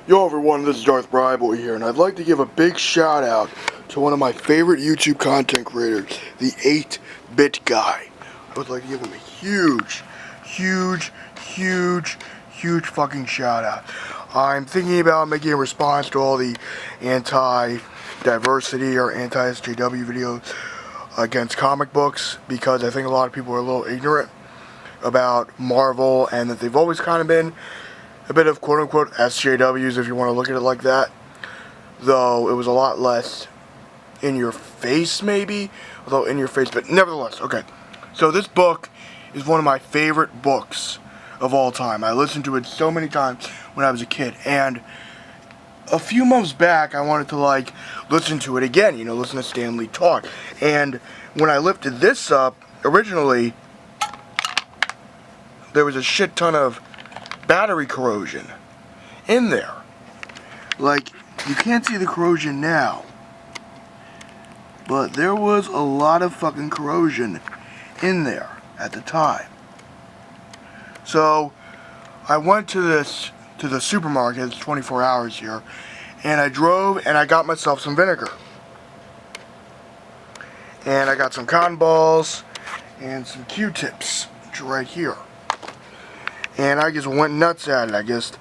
Yo everyone, this is Darthbriboy here, and I'd like to give a big shout out to one of my favorite YouTube content creators, the 8-Bit Guy. I would like to give him a huge fucking shout out. I'm thinking about making a response to all the anti-diversity or anti-SJW videos against comic books, because I think a lot of people are a little ignorant about Marvel, and that they've always kind of been a bit of quote-unquote SJWs, if you want to look at it like that, though it was a lot less in your face, maybe, although in your face, but nevertheless. Okay, so this book is one of my favorite books of all time. I listened to it so many times when I was a kid, and a few months back I wanted to listen to it again, listen to Stan Lee talk, and when I lifted this up, originally there was a shit ton of battery corrosion in there. You can't see the corrosion now, but there was a lot of fucking corrosion in there at the time. So I went to the supermarket. It's 24 hours here, and I drove and I got myself some vinegar, and I got some cotton balls and some Q-tips, which are right here. And I just went nuts at it. I just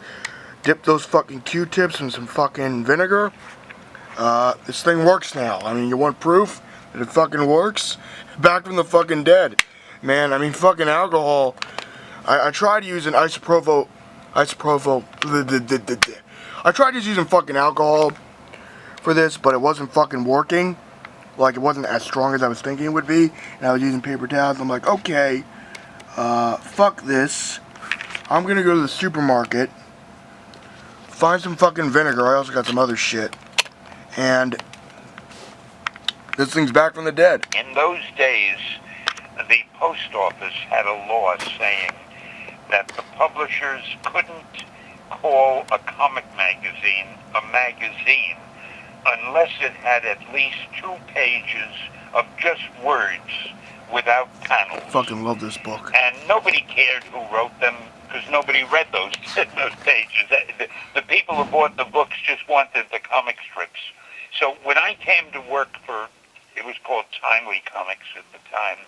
dipped those fucking Q-tips in some fucking vinegar. This thing works now. I mean, you want proof that it fucking works? Back from the fucking dead. Man, I mean, fucking alcohol. I tried using I tried just using fucking alcohol for this, but it wasn't fucking working. It wasn't as strong as I was thinking it would be. And I was using paper towels. I'm like, okay, fuck this. I'm gonna go to the supermarket, find some fucking vinegar. I also got some other shit, and this thing's back from the dead. In those days, the post office had a law saying that the publishers couldn't call a comic magazine a magazine unless it had at least 2 pages of just words without panels. Fucking love this book. And nobody cared who wrote them, because nobody read those pages. The people who bought the books just wanted the comic strips. So when I came to work for, it was called Timely Comics at the time,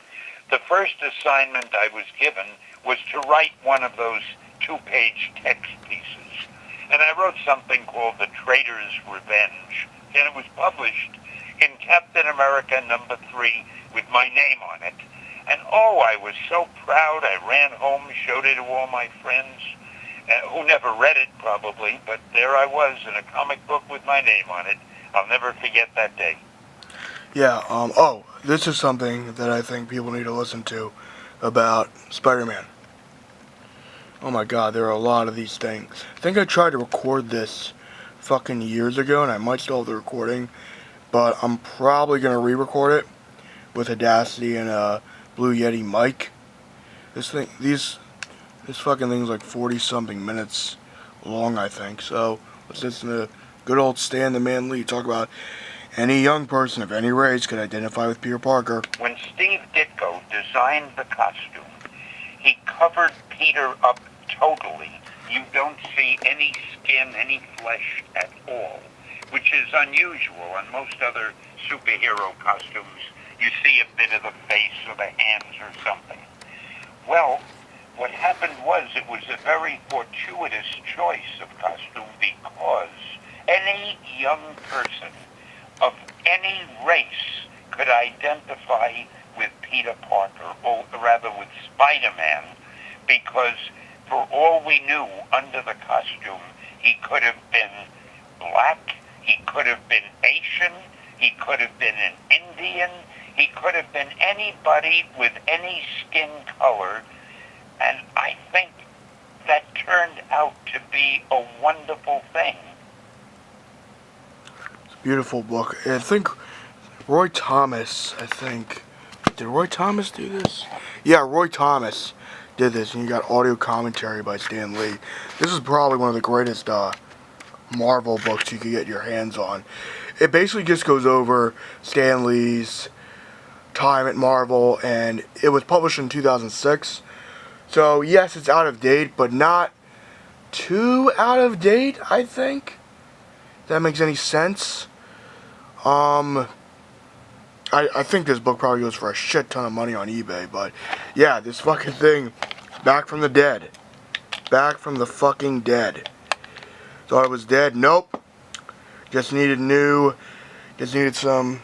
the first assignment I was given was to write one of those 2-page text pieces. And I wrote something called The Traitor's Revenge, and it was published in Captain America #3 with my name on it. And oh, I was so proud. I ran home, showed it to all my friends, who never read it probably, but there I was in a comic book with my name on it. I'll never forget that day. Yeah, this is something that I think people need to listen to about Spider-Man. Oh my god, there are a lot of these things. I think I tried to record this fucking years ago, and I might still have the recording, but I'm probably going to re-record it with Audacity and a Blue Yeti mic. This fucking thing's like 40-something minutes long, I think. So let's listen to good old Stan the Man Lee talk about any young person of any race could identify with Peter Parker. When Steve Ditko designed the costume, he covered Peter up totally. You don't see any skin, any flesh at all, which is unusual. On most other superhero costumes, you see a bit of the face or the hands or something. Well, what happened was it was a very fortuitous choice of costume, because any young person of any race could identify with Peter Parker, or rather with Spider-Man, because for all we knew, under the costume, he could have been black, he could have been Asian, he could have been an Indian, he could have been anybody with any skin color, and I think that turned out to be a wonderful thing. It's a beautiful book. I think Roy Thomas, did Roy Thomas do this? Yeah, Roy Thomas did this, and you got audio commentary by Stan Lee. This is probably one of the greatest Marvel books you could get your hands on. It basically just goes over Stan Lee's time at Marvel, and it was published in 2006. So yes, it's out of date, but not 2 out of date, I think. If that makes any sense. I think this book probably goes for a shit ton of money on eBay, but yeah, this fucking thing, back from the dead. Back from the fucking dead. Thought it was dead. Nope. Just needed some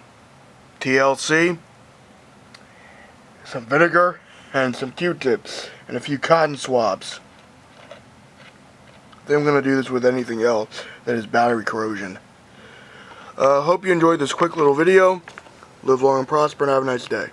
TLC, some vinegar, and some Q-tips, and a few cotton swabs. I think I'm going to do this with anything else that is battery corrosion. Hope you enjoyed this quick little video. Live long and prosper and have a nice day.